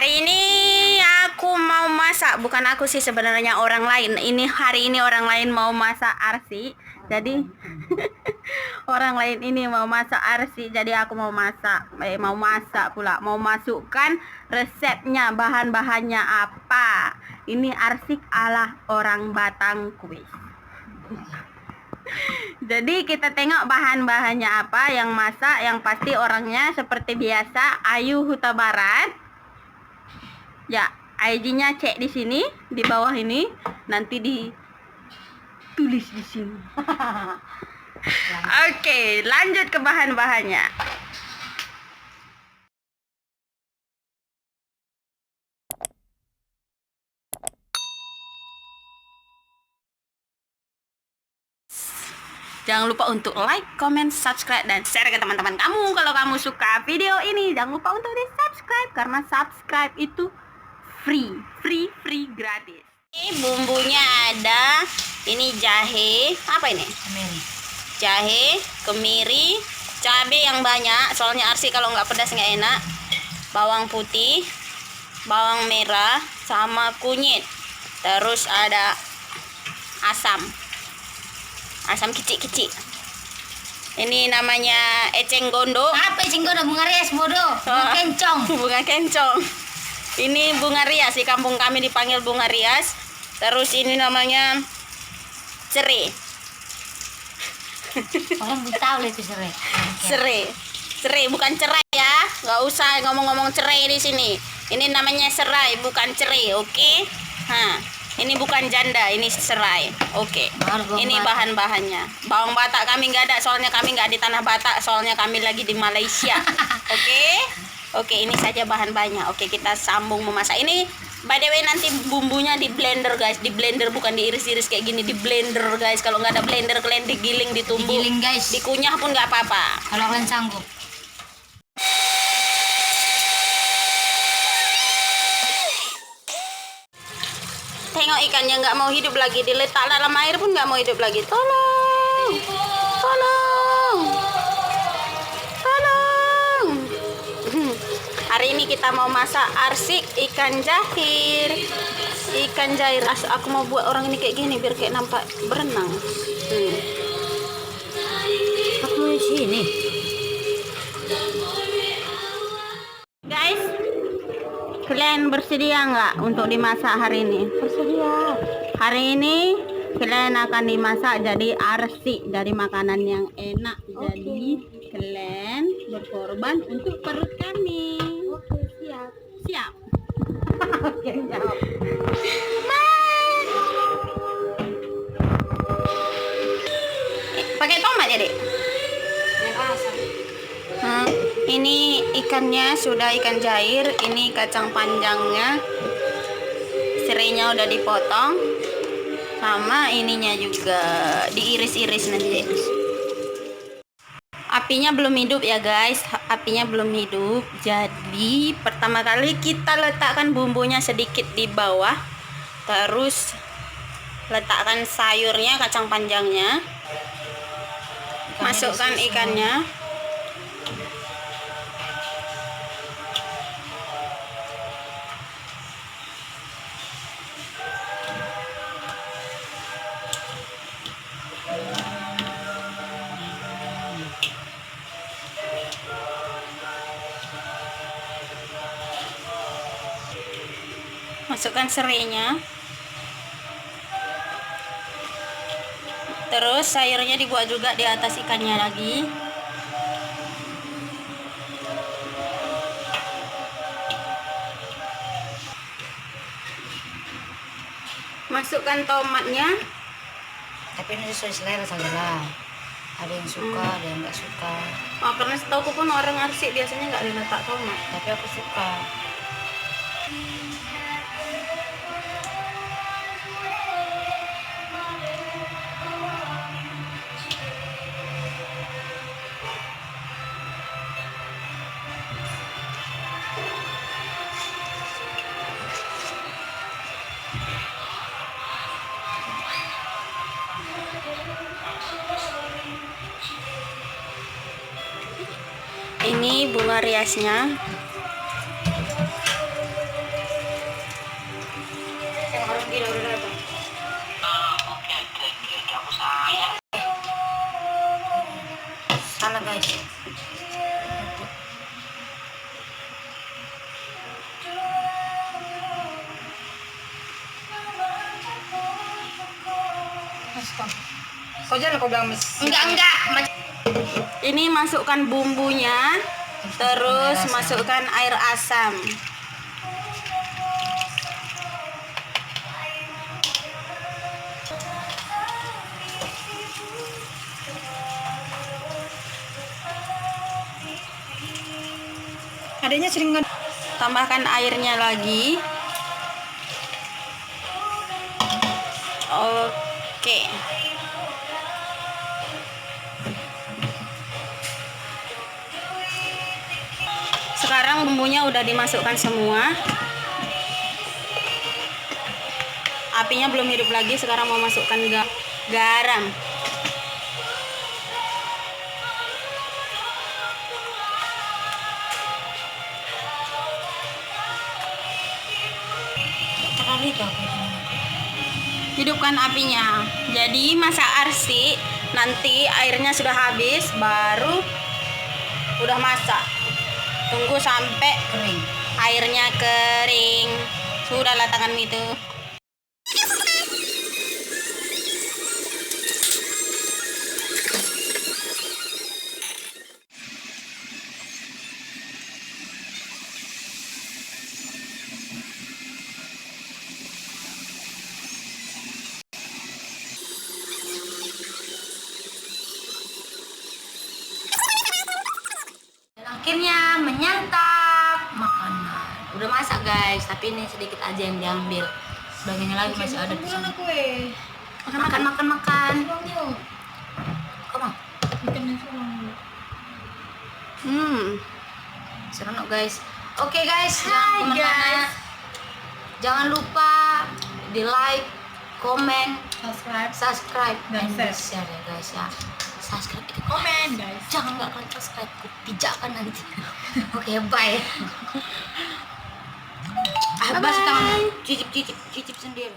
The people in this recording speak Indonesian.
Hari ini aku mau masak, bukan aku sih sebenarnya, orang lain. Hari ini orang lain mau masak arsi. Jadi orang lain ini mau masak arsi, jadi aku mau masak. Mau masak pula, mau masukkan resepnya, bahan-bahannya apa. Ini arsik ala orang Batang kuis. Jadi kita tengok bahan-bahannya apa yang masak. Yang pasti orangnya seperti biasa Ayu Huta Barat. Ya, ID-nya cek di sini, di bawah ini, nanti ditulis di sini. Oke, lanjut ke bahan-bahannya. Jangan lupa untuk like, comment, subscribe, dan share ke teman-teman kamu. Kalau kamu suka video ini, jangan lupa untuk di-subscribe, karena subscribe itu free, gratis. Ini bumbunya ada, ini jahe, apa ini? Kemiri. Jahe, kemiri, cabai yang banyak, soalnya arsi kalau nggak pedas nggak enak. Bawang putih, bawang merah, sama kunyit. Terus ada asam kecil-kecil. Ini namanya eceng gondok. Apa eceng gondok? Bunga rias bodoh. Bunga kencong. Bunga kencong. Ini bunga rias, di kampung kami dipanggil bunga rias. Terus ini namanya serai. Orang belum tahu lah itu serai. Serai bukan cerai ya. Nggak usah ngomong-ngomong cerai di sini. Ini namanya serai, bukan cerai, oke? Nah, ini bukan janda, ini serai. Oke. Ini bahan-bahannya. Bawang Batak kami nggak ada, soalnya kami nggak di tanah Batak, soalnya kami lagi di Malaysia. Oke? Oke, ini saja bahan-bahannya. Oke, kita sambung memasak. Ini by the way nanti bumbunya di blender, guys. Di blender, bukan diiris-iris kayak gini, di blender, guys. Kalau nggak ada blender, kalian digiling, ditumbuk. Digiling, guys. Dikunyah pun nggak apa-apa. Kalau kalian sanggup. Tengok ikannya nggak mau hidup lagi, diletak dalam air pun nggak mau hidup lagi. Tolong, tolong, tolong. Hari ini kita mau masak arsik ikan jahir. Ikan jahir. Aku mau buat orang ini kayak gini biar kayak nampak berenang. Aku mau di sini. Guys, kalian bersedia nggak untuk dimasak hari ini? Bersedia. Hari ini kalian akan dimasak jadi arsik dari makanan yang enak. Jadi kalian berkorban untuk perut kami. Oke, siap. Siap. Oke, jawab. Pakai tomat ya, Dek? Ini ikannya sudah ikan jair, ini kacang panjangnya, serainya udah dipotong, sama ininya juga diiris-iris nanti. Apinya belum hidup ya guys, apinya belum hidup. Jadi pertama kali kita letakkan bumbunya sedikit di bawah, terus letakkan sayurnya, kacang panjangnya, masukkan ikannya. Masukkan serainya, terus sayurnya dibuat juga di atas ikannya lagi. Masukkan tomatnya. Tapi ini sesuai selera saja lah. Ada yang suka, ada yang nggak suka. Oh, karena setahu pun orang arsik biasanya nggak diletak tomat. Tapi aku suka. Ini bunga riasnya. Kau jangan kau bilang Enggak. Ini masukkan bumbunya, terus Air asam. masukkan air asam. Adanya sering Tambahkan airnya lagi. Oke. Sekarang bumbunya udah dimasukkan semua. Apinya belum hidup lagi. Sekarang mau masukkan garam. terlalu itu. Hidupkan apinya. Jadi masak arsik, nanti airnya sudah habis, baru udah masak. Tunggu sampai Kering. airnya kering. Sudahlah tanganmu itu. Dan akhirnya menyantap makanan. Udah masak guys, tapi ini sedikit aja yang diambil. Sebagainya lagi masih ada di sana. Makan. Kau mau? Seronok guys. Oke guys, teman-teman. Jangan lupa di like, komen, subscribe, dan share ya guys ya. Subscribe, Komen guys. jangan nggak kalian subscribe, ku pijakkan nanti. Oke, bye. Basuh tangan, cicip sendiri.